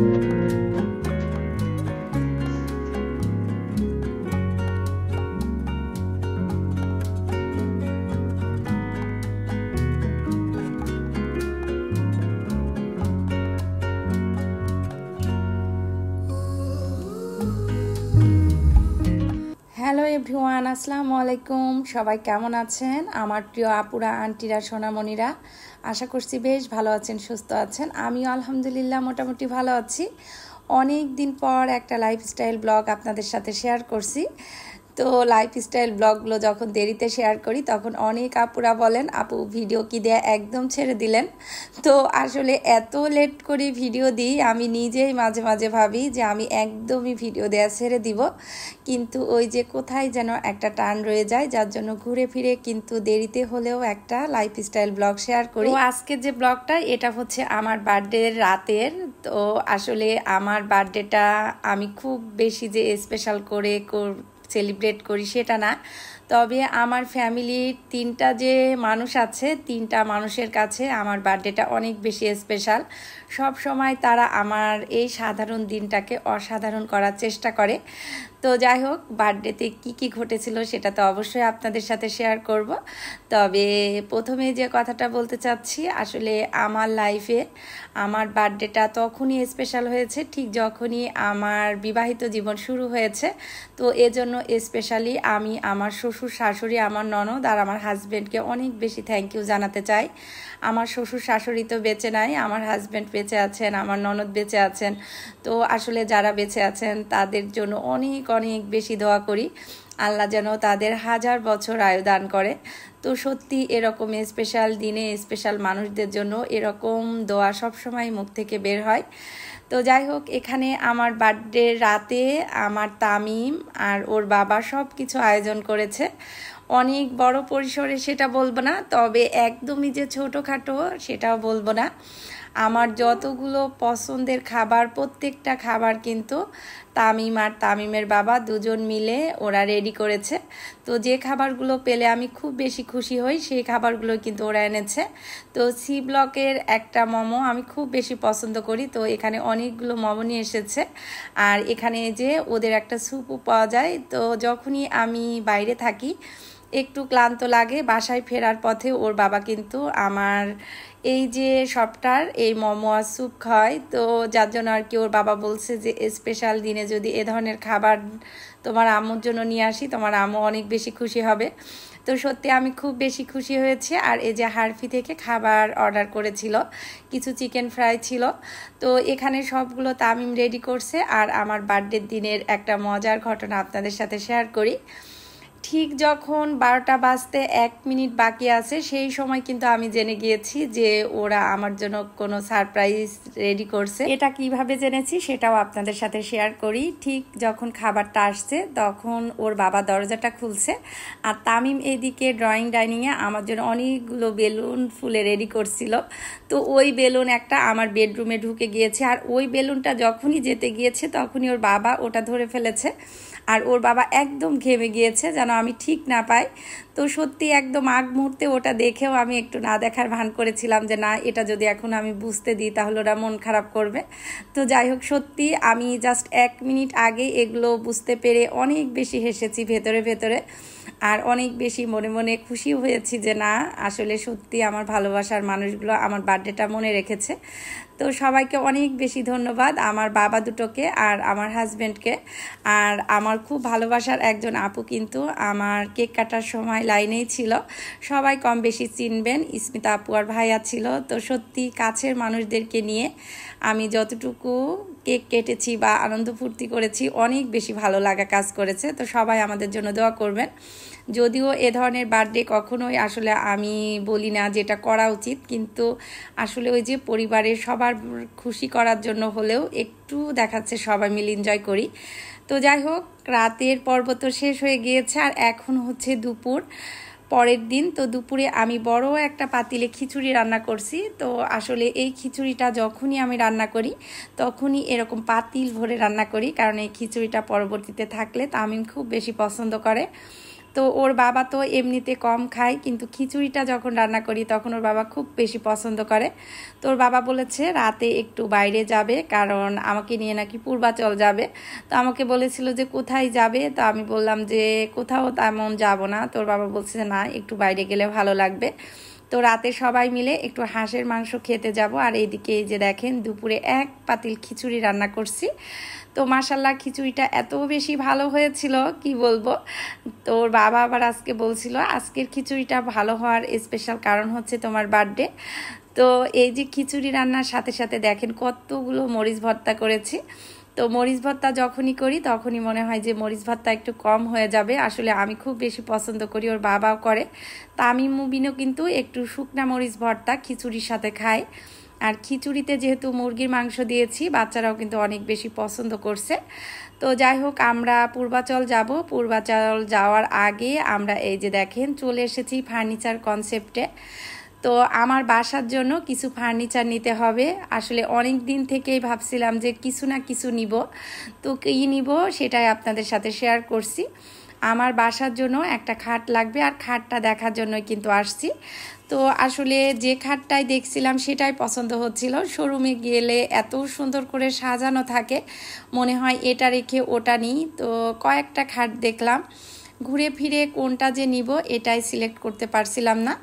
Hello everyone, আসসালামু আলাইকুম। সবাই কেমন আছেন? আমার প্রিয় আপুরা, আন্টিরা, সোনামণিরা, আশা করছি বেশ ভালো আছেন, সুস্থ আছেন। আমিও আলহামদুলিল্লাহ মোটামুটি ভালো আছি। অনেক দিন পর একটা লাইফস্টাইল ব্লগ আপনাদের সাথে শেয়ার করছি। তো লাইফস্টাইল ব্লগগুলো যখন দেরিতে শেয়ার করি তখন অনেক আপুরা বলেন, আপু ভিডিও কি দেয়া একদম ছেড়ে দিলেন। তো আসলে এত লেট করে ভিডিও দিই, আমি নিজেই মাঝে মাঝে ভাবি যে আমি একদমই ভিডিও দেয়া ছেড়ে দিব, কিন্তু ওই যে কোথায় যেন একটা টান রয়ে যায়, যার জন্য ঘুরে ফিরে কিন্তু দেরিতে হলেও একটা লাইফস্টাইল ব্লগ শেয়ার করি। তো আজকের যে ব্লগটা, এটা হচ্ছে আমার বার্থডের রাতের। তো আসলে আমার বার্থডেটা আমি খুব বেশি যে স্পেশাল করে সেলিব্রেট করি সেটা না, তবে আমার ফ্যামিলির তিনটা যে মানুষ আছে, তিনটা মানুষের কাছে আমার বার্থডেটা অনেক বেশি স্পেশাল। সব সময় তারা আমার এই সাধারণ দিনটাকে অসাধারণ করার চেষ্টা করে। তো যাই হোক, বার্থডেতে কি ঘটেছিল সেটা তো অবশ্যই আপনাদের সাথে শেয়ার করব। তবে প্রথমে যে কথাটা বলতে চাচ্ছি, আসলে আমার লাইফে আমার বার্থডেটা তখনই স্পেশাল হয়েছে ঠিক যখনই আমার বিবাহিত জীবন শুরু হয়েছে। তো এজন্য স্পেশালি আমি আমার শ্বশুর শাশুড়ি, আমার ননদ আর আমার হাজব্যান্ডকে অনেক বেশি থ্যাংক ইউ জানাতে চাই। আমার শ্বশুর শাশুড়ি তো বেঁচে নাই, আমার হাজব্যান্ড বেঁচে আছেন, আমার ননদ বেঁচে আছেন। তো আসলে যারা বেঁচে আছেন তাদের জন্য অনেক অনেক বেশি দোয়া করি, আল্লাহ যেন তাদের 1000 বছর আয়ু দান করে। তো সত্যি এরকম স্পেশাল দিনে স্পেশাল মানুষদের জন্য এরকম দোয়া সবসময় মুখ থেকে বের হয়। তো যাই হোক, এখানে আমার বার্থডে রাতে আমার তামিম আর ওর বাবা সব কিছু আয়োজন করেছে। অনেক বড় পরিসরে সেটা বলবো না, তবে একদমই যে ছোটোখাটো সেটাও বলবো না। আমার যতগুলো পছন্দের খাবার, প্রত্যেকটা খাবার কিন্তু তামিম আর তামিমের বাবা দুজন মিলে ওরা রেডি করেছে। তো যে খাবারগুলো পেলে আমি খুব বেশি খুশি হই সেই খাবারগুলো কিন্তু ওরা এনেছে। তো সি ব্লকের একটা মোমো আমি খুব বেশি পছন্দ করি, তো এখানে অনেকগুলো মোমো নিয়ে এসেছে। আর এখানে যে ওদের একটা স্যুপও পাওয়া যায়। তো যখনই আমি বাইরে থাকি, একটু ক্লান্ত লাগে, বাসায় ফেরার পথে ওর বাবা কিন্তু আমার এই যে শপটার এই মোমো আর স্যুপ খায়। তো যার জন্য আর কি ওর বাবা বলছে যে স্পেশাল দিনে যদি এ ধরনের খাবার তোমার আম্মুর জন্য নিয়ে আসি, তোমার আম্মু অনেক বেশি খুশি হবে। তো সত্যি আমি খুব বেশি খুশি হয়েছি। আর এই যে হারফি থেকে খাবার অর্ডার করেছিল, কিছু চিকেন ফ্রাই ছিল। তো এখানে সবগুলো তামিম রেডি করছে। আর আমার বার্থডের দিনের একটা মজার ঘটনা আপনাদের সাথে শেয়ার করি। ঠিক যখন 12টা বাজতে 1 মিনিট বাকি আছে, সেই সময় কিন্তু আমি জেনে গিয়েছি যে ওরা আমার জন্য কোনো সারপ্রাইজ রেডি করছে। এটা কিভাবে জেনেছি সেটাও আপনাদের সাথে শেয়ার করি। ঠিক যখন খাবারটা আসছে তখন ওর বাবা দরজাটা খুলছে, আর তামিম এদিকে ড্রয়িং ডাইনিংয়ে আমার জন্য অনেকগুলো বেলুন ফুলে রেডি করছিল। তো ওই বেলুন একটা আমার বেডরুমে ঢুকে গিয়েছে, আর ওই বেলুনটা যখনই যেতে গিয়েছে তখনই ওর বাবা ওটা ধরে ফেলেছে। আর ওর বাবা একদম ঘেমে গিয়েছে যেন আমি ঠিক না পাই। তো সত্যি একদম আগ মুহূর্তে ওটা দেখেও আমি একটু না দেখার ভান করেছিলাম যে না, এটা যদি এখন আমি বুঝতে দিই তাহলে ওরা মন খারাপ করবে। তো যাই হোক, সত্যি আমি জাস্ট 1 মিনিট আগে এগুলো বুঝতে পেরে অনেক বেশি হেসেছি ভেতরে ভেতরে, আর অনেক বেশি মনে মনে খুশি হয়েছি যে না, আসলে সত্যি আমার ভালোবাসার মানুষগুলো আমার বার্থডেটা মনে রেখেছে। তো সবাইকে অনেক বেশি ধন্যবাদ, আমার বাবা দুটোকে আর আমার হাজব্যান্ডকে। আর আমার খুব ভালোবাসার একজন আপু কিন্তু আমার কেক কাটার সময় লাইনেই ছিল, সবাই কম বেশি চিনবেন, স্মিতা আপু আর ভাইয়া ছিল। তো সত্যি কাছের মানুষদেরকে নিয়ে আমি যতটুকু কেক কেটেছি বা আনন্দ ফুর্তি করেছি, অনেক বেশি ভালো লাগা কাজ করেছে। তো সবাই আমাদের জন্য দোয়া করবেন। যদিও এ ধরনের বার্থডে কখনোই আসলে আমি বলি না যেটা করা উচিত, কিন্তু আসলে ওই যে পরিবারের সবার খুশি করার জন্য হলেও একটু দেখাচ্ছে সবাই মিলে এনজয় করি। তো যাই হোক, রাতের পর্ব তো শেষ হয়ে গিয়েছে, আর এখন হচ্ছে দুপুর পরের দিন। তো দুপুরে আমি বড় একটা পাতিলে খিচুড়ি রান্না করছি। তো আসলে এই খিচুড়িটা যখনই আমি রান্না করি তখনই এরকম পাতিল ভরে রান্না করি, কারণ এই খিচুড়িটা পরবর্তীতে থাকলে তামিম খুব বেশি পছন্দ করে। তো ওর বাবা তো এমনিতে কম খায়, কিন্তু খিচুড়িটা যখন রান্না করি তখন ওর বাবা খুব বেশি পছন্দ করে। তো ওর বাবা বলেছে রাতে একটু বাইরে যাবে, কারণ আমাকে নিয়ে নাকি পূর্বাচল যাবে। তো আমাকে বলেছিল যে কোথায় যাবে, তো আমি বললাম যে কোথাও তেমন যাব না। তো ওর বাবা বলছে না, একটু বাইরে গেলে ভালো লাগবে। তো রাতে সবাই মিলে একটু হাঁসের মাংস খেতে যাব। আর এইদিকে এই যে দেখেন দুপুরে এক পাতিল খিচুড়ি রান্না করছি। তো মাশাল্লাহ খিচুড়িটা এত বেশি ভালো হয়েছিল কি বলবো। তো ওর বাবা আবার আজকে বলছিল আজকের খিচুড়িটা ভালো হওয়ার স্পেশাল কারণ হচ্ছে তোমার বার্থডে। তো এই যে খিচুড়ি রান্নার সাথে সাথে দেখেন কতগুলো মরিচ ভর্তা করেছি। তো মরিচ ভর্তা যখনই করি তখনই মনে হয় যে মরিচ ভর্তা একটু কম হয়ে যাবে। আসলে আমি খুব বেশি পছন্দ করি, ওর বাবাও করে। তা আমি মুবিনও কিন্তু একটু শুকনা মরিচ ভর্তা খিচুড়ির সাথে খায়। আর খিচুড়িতে যেহেতু মুরগির মাংস দিয়েছি, বাচ্চারাও কিন্তু অনেক বেশি পছন্দ করছে। তো যাই হোক, আমরা পূর্বাচল যাব। পূর্বাচল যাওয়ার আগে আমরা এই যে দেখেন চলে এসেছি ফার্নিচার কনসেপ্টে। তো আমার বাসার জন্য কিছু ফার্নিচার নিতে হবে। আসলে অনেক দিন থেকেই ভাবছিলাম যে কিছু না কিছু নিব, তো কী নিব সেটাই আপনাদের সাথে শেয়ার করছি। আমার বাসার জন্য একটা খাট লাগবে, আর খাটটা দেখার জন্যই কিন্তু আসছি। তো আসলে যে খাটটাই দেখছিলাম সেটাই পছন্দ হচ্ছিল। শোরুমে গেলে এত সুন্দর করে সাজানো থাকে, মনে হয় এটা রেখে ওটা নিই। তো কয়েকটা খাট দেখলাম, ঘুরে ফিরে কোনটা যে নিব এটাই সিলেক্ট করতে পারছিলাম না।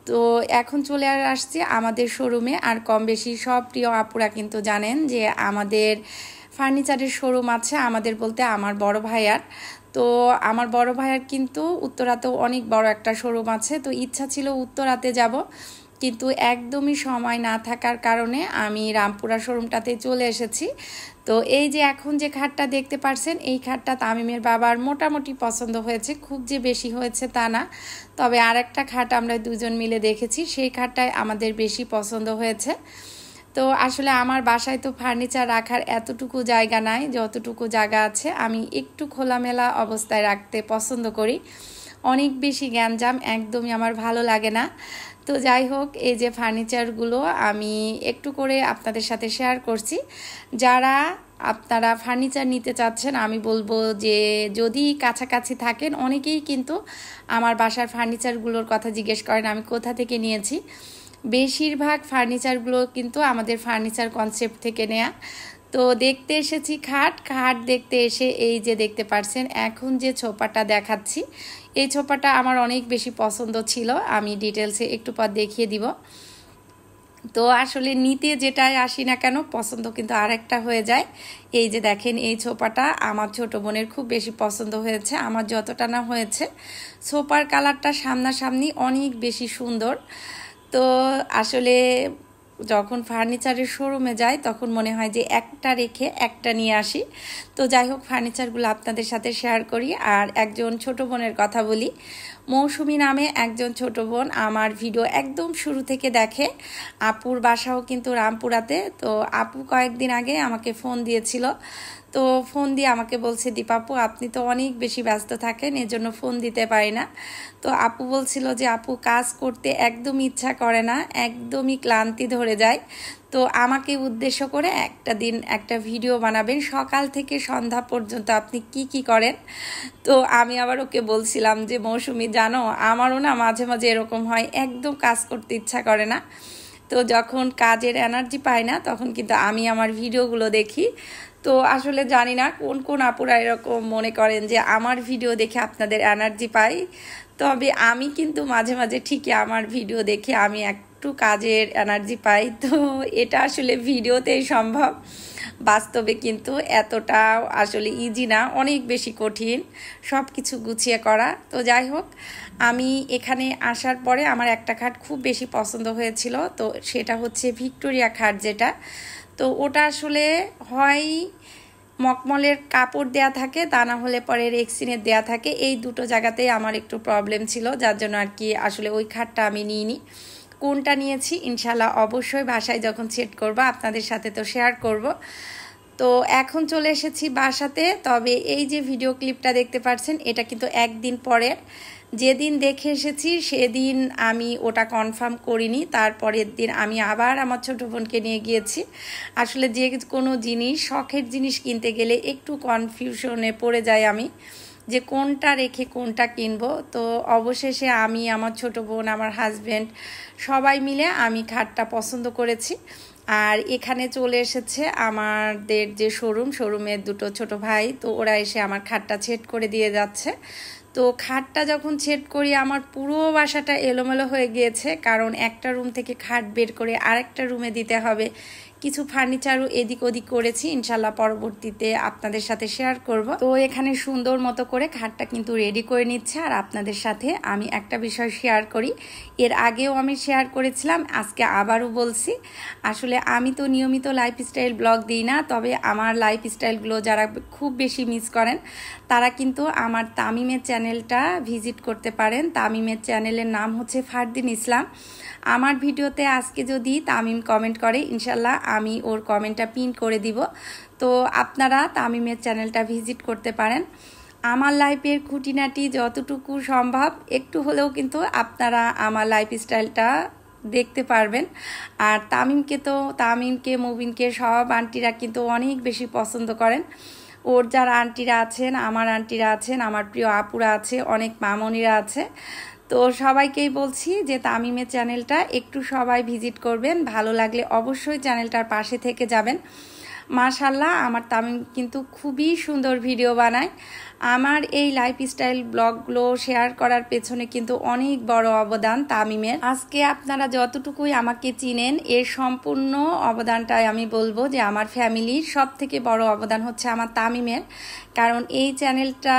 তো এখন চলে আসছি আমাদের শোরুমে। আর কম বেশি সব প্রিয় আপুরা কিন্তু জানেন যে আমাদের ফার্নিচারের শোরুম আছে, আমাদের বলতে আমার বড় ভাইয়ার। তো আমার বড় ভাইয়ার কিন্তু উত্তরাতেও অনেক বড় একটা শোরুম আছে। তো ইচ্ছা ছিল উত্তরাতে যাব, কিন্তু একদমই সময় না থাকার কারণে আমি রামপুরা শোরুমটাতে চলে এসেছি। তো এই যে এখন যে খাটটা দেখতে পারছেন, এই খাটটা তামিমের বাবার মোটামুটি পছন্দ হয়েছে, খুব যে বেশি হয়েছে তা না। তবে আর একটা খাট আমরা দুজন মিলে দেখেছি, সেই খাটটাই আমাদের বেশি পছন্দ হয়েছে। তো আসলে আমার বাসায় তো ফার্নিচার রাখার এতটুকু জায়গা নাই, যতটুকু জায়গা আছে আমি একটু খোলামেলা অবস্থায় রাখতে পছন্দ করি। অনেক বেশি গ্যাঞ্জাম একদমই আমার ভালো লাগে না। তো যাই হোক, এই যে ফার্নিচারগুলো আমি একটু করে আপনাদের সাথে শেয়ার করছি। যারা আপনারা ফার্নিচার নিতে চাচ্ছেন, আমি বলবো যে যদি কাছাকাছি থাকেন, অনেকেই কিন্তু আমার বাসার ফার্নিচারগুলোর কথা জিজ্ঞেস করেন আমি কোথা থেকে নিয়েছি। বেশিরভাগ ফার্নিচারগুলো কিন্তু আমাদের ফার্নিচার কনসেপ্ট থেকে নেয়া। তো দেখতে এসেছি খাট দেখতে এসে এই যে দেখতে পারছেন এখন যে ছোপাটা দেখাচ্ছি, এই ছোপাটা আমার অনেক বেশি পছন্দ ছিল। আমি ডিটেলসে একটু পর দেখিয়ে দিব। তো আসলে নিতে যেটাই আসি না কেন, পছন্দ কিন্তু আরেকটা হয়ে যায়। এই যে দেখেন এই ছোপাটা আমার ছোট বোনের খুব বেশি পছন্দ হয়েছে, আমার যতটা না হয়েছে। সোপার কালারটা সামনাসামনি অনেক বেশি সুন্দর। তো আসলে যখন ফার্নিচারের শোরুমে যাই তখন মনে হয় যে একটা রেখে একটা নিয়ে আসি। তো যাই হোক, ফার্নিচারগুলো আপনাদের সাথে শেয়ার করি। আর একজন ছোট বোনের কথা বলি, মৌসুমী নামে একজন ছোট বোন আমার ভিডিও একদম শুরু থেকে দেখে। আপুর বাসাও কিন্তু রামপুরাতে। তো আপু কয়েকদিন আগে আমাকে ফোন দিয়েছিল। তো ফোন দিয়ে আমাকে বলছে, দীপাপু আপনি তো অনেক বেশি ব্যস্ত থাকেন, এজন্য ফোন দিতে পারি না। তো আপু বলছিল যে আপু কাজ করতে একদমই ইচ্ছা করে না, একদমই ক্লান্তি ধরে যায়। তো আমাকে উদ্দেশ্য করে একটা দিন একটা ভিডিও বানাবেন, সকাল থেকে সন্ধ্যা পর্যন্ত আপনি কি কি করেন। তো আমি আবার ওকে বলছিলাম যে মৌসুমী জানো, আমারও না মাঝে মাঝে এরকম হয়, একদম কাজ করতে ইচ্ছা করে না। তো যখন কাজের এনার্জি পাই না তখন কিন্তু আমি আমার ভিডিওগুলো দেখি। তো আসলে জানি না কোন কোন আপুরা এরকম মনে করেন যে আমার ভিডিও দেখে আপনাদের এনার্জি পাই। তবে আমি কিন্তু মাঝে মাঝে ঠিকই আমার ভিডিও দেখে আমি একটু কাজের এনার্জি পাই। তো এটা আসলে ভিডিওতেই সম্ভব, বাস্তবে কিন্তু এতটা আসলে ইজি না, অনেক বেশি কঠিন সব কিছু গুছিয়ে করা। তো যাই হোক, আমি এখানে আসার পরে আমার একটা খাট খুব বেশি পছন্দ হয়েছিল। তো সেটা হচ্ছে ভিক্টোরিয়া খাট যেটা। তো ওটা আসলে হয় মকমলের কাপড় দেয়া থাকে, তা না হলে পরে রেক্সিনের দেয়া থাকে। এই দুটো জায়গাতেই আমার একটু প্রবলেম ছিল, যার জন্য আর কি আসলে ওই খাটটা আমি নিইনি। কোনটা নিয়েছি ইনশাল্লাহ অবশ্যই বাসায় যখন সেট করব আপনাদের সাথে তো শেয়ার করব। তো এখন চলে এসেছি বাসাতে। তবে এই যে ভিডিও ক্লিপটা দেখতে পাচ্ছেন, এটা কিন্তু একদিন পরের। যেদিন দেখে এসেছি সেদিন আমি ওটা কনফার্ম করিনি, তারপরের দিন আমি আবার আমার ছোটো বোনকে নিয়ে গিয়েছি। আসলে যে কোনো জিনিস, শখের জিনিস কিনতে গেলে একটু কনফিউশনে পড়ে যাই আমি। যে কোনটা রেখে কোনটা কিনবো। তো অবশেষে আমি, আমার ছোট বোন, আমার হাজব্যান্ড সবাই মিলে আমি খাটটা পছন্দ করেছি। আর এখানে চলে এসেছে আমাদের যে শোরুমের দুটো ছোট ভাই, তো ওরা এসে আমার খাটটা সেট করে দিয়ে যাচ্ছে। তো খাটটা যখন সেট করি আমার পুরো বাসাটা এলোমেলো হয়ে গিয়েছে, কারণ একটা রুম থেকে খাট বের করে আরেকটা রুমে দিতে হবে। কিছু ফার্নিচারও এদিক ওদিক করেছি, ইনশাল্লাহ পরবর্তীতে আপনাদের সাথে শেয়ার করব। তো এখানে সুন্দর মতো করে খাটটা কিন্তু রেডি করে নিচ্ছে। আর আপনাদের সাথে আমি একটা বিষয় শেয়ার করি, এর আগেও আমি শেয়ার করেছিলাম, আজকে আবারও বলছি। আসলে আমি তো নিয়মিত লাইফস্টাইল ব্লগ দিই না, তবে আমার লাইফস্টাইলগুলো যারা খুব বেশি মিস করেন তারা কিন্তু আমার তামিমের চ্যানেলটা ভিজিট করতে পারেন। তামিমের চ্যানেলের নাম হচ্ছে ফারদিন ইসলাম। আমার ভিডিওতে আজকে যদি তামিম কমেন্ট করে, ইনশাল্লাহ আমি ওর কমেন্টটা পিন করে দিব। তো আপনারা তামিমের চ্যানেলটা ভিজিট করতে পারেন। আমার লাইফের খুঁটিনাটি যতটুকু সম্ভব একটু হলেও কিন্তু আপনারা আমার লাইফস্টাইলটা দেখতে পারবেন। আর তামিমকে মুবিনকে সব আন্টিরা কিন্তু অনেক বেশি পছন্দ করেন। ওর যারা আন্টিরা আছেন, আমার আন্টিরা আছেন, আমার প্রিয় আপুরা আছে, অনেক মামনিরা আছে। তো সবাইকেই বলছি যে তামিমের চ্যানেলটা একটু সবাই ভিজিট করবেন, ভালো লাগলে অবশ্যই চ্যানেলটার পাশে থেকে যাবেন। মাশাল্লাহ, আমার তামিম কিন্তু খুবই সুন্দর ভিডিও বানায়। আমার এই লাইফস্টাইল ব্লগগুলো শেয়ার করার পেছনে কিন্তু অনেক বড় অবদান তামিমের। আজকে আপনারা যতটুকুই আমাকে চিনেন, এর সম্পূর্ণ অবদানটাই আমি বলবো যে আমার ফ্যামিলির সব থেকে বড় অবদান হচ্ছে আমার তামিমের। কারণ এই চ্যানেলটা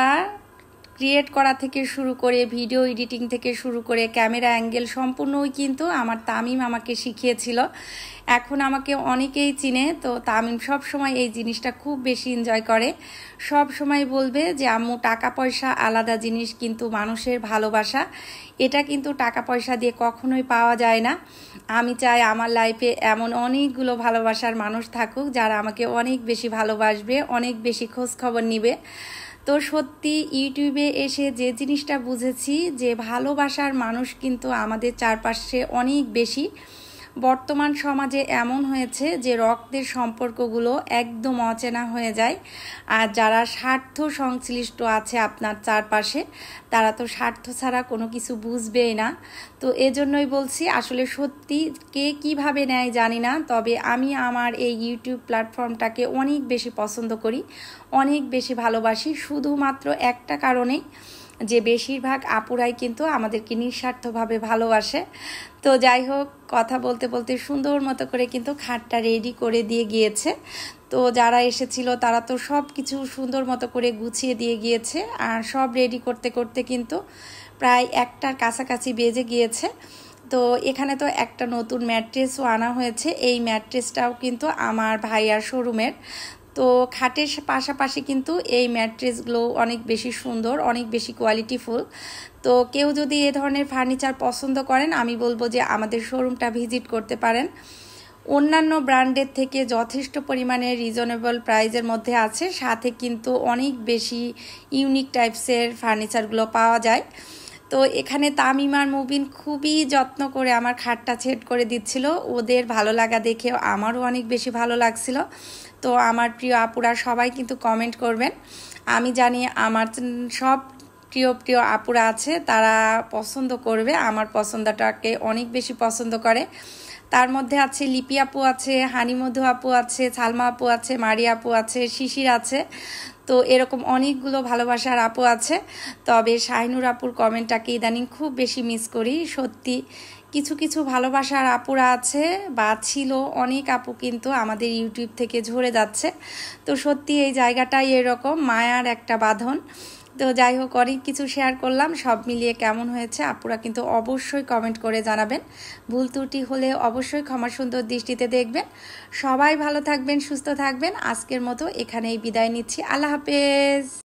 ক্রিয়েট করা থেকে শুরু করে ভিডিও এডিটিং থেকে শুরু করে ক্যামেরা অ্যাঙ্গেল সম্পূর্ণই কিন্তু আমার তামিম আমাকে শিখিয়েছিল। এখন আমাকে অনেকেই চিনে, তো তামিম সব সময় এই জিনিসটা খুব বেশি এনজয় করে। সব সময় বলবে যে আম্মু, টাকা পয়সা আলাদা জিনিস, কিন্তু মানুষের ভালোবাসা এটা কিন্তু টাকা পয়সা দিয়ে কখনোই পাওয়া যায় না। আমি চাই আমার লাইফে এমন অনেকগুলো ভালোবাসার মানুষ থাকুক যারা আমাকে অনেক বেশি ভালোবাসবে, অনেক বেশি খোঁজ খবর নিবে। তো সত্যি ইউটিউবে এসে যে জিনিসটা বুঝেছি যে ভালোবাসার মানুষ কিন্তু আমাদের চারপাশে অনেক বেশি। বর্তমান সমাজে এমন হয়েছে যে রক্তের সম্পর্কগুলো একদম অচেনা হয়ে যায়। আর যারা স্বার্থ সংশ্লিষ্ট আছে আপনার চারপাশে, তারা তো স্বার্থ ছাড়া কোনো কিছু বুঝবেই না। তো এজন্যই বলছি, আসলে সত্যি কে কিভাবে নেয় জানি না, তবে আমি আমার এই ইউটিউব প্ল্যাটফর্মটাকে অনেক বেশি পছন্দ করি, অনেক বেশি ভালোবাসি, শুধুমাত্র একটা কারণে, যে বেশিরভাগ আপুরাই কিন্তু আমাদেরকে নিঃস্বার্থভাবে ভালোবাসে। তো যাই হোক, কথা বলতে বলতে সুন্দর মতো করে কিন্তু খাটটা রেডি করে দিয়ে গিয়েছে। তো যারা এসেছিল তারা তো সব কিছু সুন্দর মতো করে গুছিয়ে দিয়ে গিয়েছে। আর সব রেডি করতে করতে কিন্তু প্রায় 1টার কাছাকাছি বেজে গিয়েছে। তো এখানে তো একটা নতুন ম্যাট্রেসও আনা হয়েছে। এই ম্যাট্রেসটাও কিন্তু আমার ভাইয়ার শোরুমের। তো খাটের পাশাপাশি কিন্তু এই ম্যাট্রেসগুলো অনেক বেশি সুন্দর, অনেক বেশি কোয়ালিটিফুল। তো কেউ যদি এ ধরনের ফার্নিচার পছন্দ করেন, আমি বলবো যে আমাদের শোরুমটা ভিজিট করতে পারেন। অন্যান্য ব্র্যান্ডের থেকে যথেষ্ট পরিমাণে রিজনেবল প্রাইজের মধ্যে আছে, সাথে কিন্তু অনেক বেশি ইউনিক টাইপসের ফার্নিচারগুলো পাওয়া যায়। তো এখানে তামিম আর মুবিন খুবই যত্ন করে আমার খাটটা সেট করে দিচ্ছিল। ওদের ভালো লাগা দেখে আমারও অনেক বেশি ভালো লাগছিল। তো আমার প্রিয় আপুরা সবাই কিন্তু কমেন্ট করবেন। আমি জানি আমার সব প্রিয় আপুরা আছে, তারা পছন্দ করবে, আমার পছন্দটাকে অনেক বেশি পছন্দ করে। তার মধ্যে আছে লিপি আপু আছে, হানিমধু আপু আছে, সালমা আপু আছে, মারি আপু আছে, শিশির আছে। তো এরকম অনেকগুলো ভালোবাসার আপু আছে। তবে শাহিনুর আপুর কমেন্টটাকে ইদানিং খুব বেশি মিস করি। সত্যি কিছু কিছু ভালোবাসার আপুরা আছে বা ছিল, অনেক আপু কিন্তু আমাদের ইউটিউব থেকে ঝরে যাচ্ছে। তো সত্যি এই জায়গাটাই এরকম মায়ার একটা বাঁধন। তো যাই হোক, অনেক কিছু শেয়ার করলাম, সব মিলিয়ে কেমন হয়েছে আপুরা কিন্তু অবশ্যই কমেন্ট করে জানাবেন। ভুল ত্রুটি হলে অবশ্যই ক্ষমা সুন্দর দৃষ্টিতে দেখবেন। সবাই ভালো থাকবেন, সুস্থ থাকবেন। আজকের মতো এখানেই বিদায় নিচ্ছি। আল্লাহ হাফেজ।